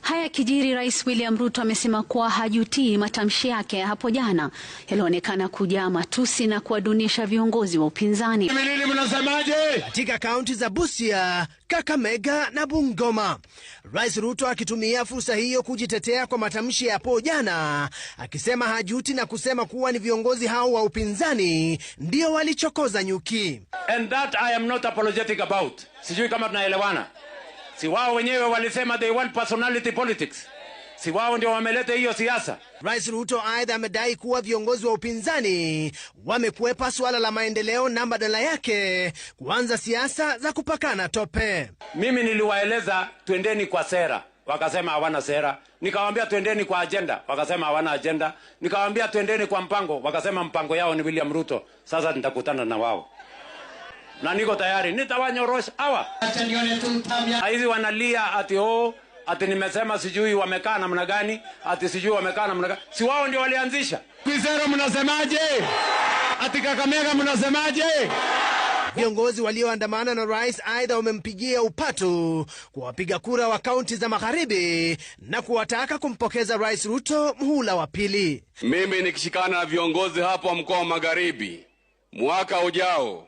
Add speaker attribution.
Speaker 1: Haya kijiri, Rais William Ruto amesema kuwa hajutii matamshi yake hapo jana yalionekana kujaa matusi na kuwadunisha viongozi wa upinzani.
Speaker 2: Nini mnasemaje?
Speaker 3: Katika kaunti za Busia, Kakamega na Bungoma, Rais Ruto akitumia fursa hiyo kujitetea kwa matamshi ya hapo jana, akisema hajuti na kusema kuwa ni viongozi hao wa upinzani ndio walichokoza nyuki.
Speaker 2: And that I am not apologetic about. Sijui kama tunaelewana. Si wao wenyewe walisema they want personality politics. Si wao ndio wameleta hiyo siasa.
Speaker 3: Rais Ruto aidha amedai kuwa viongozi wa upinzani wamekwepa suala la maendeleo na badala yake kuanza siasa za kupakana tope.
Speaker 2: Mimi niliwaeleza twendeni kwa sera, wakasema hawana sera. Nikawaambia twendeni kwa agenda, wakasema hawana agenda. Nikawaambia twendeni kwa mpango, wakasema mpango yao ni William Ruto. Sasa nitakutana na wao. Na niko tayari, nitawanyorosha hawa. Hizi wanalia ati nimesema sijui wamekaa namna gani, ati sijui wamekaa namna gani. Si wao ndio walianzisha. Kwizera mnasemaje? Ati Kakamega mnasemaje?
Speaker 3: Viongozi walioandamana na rais aidha wamempigia upatu kwa wapiga kura wa kaunti za magharibi na kuwataka kumpokeza Rais Ruto mhula wa pili.
Speaker 4: Mimi nikishikana na viongozi hapo wa mkoa wa magharibi mwaka ujao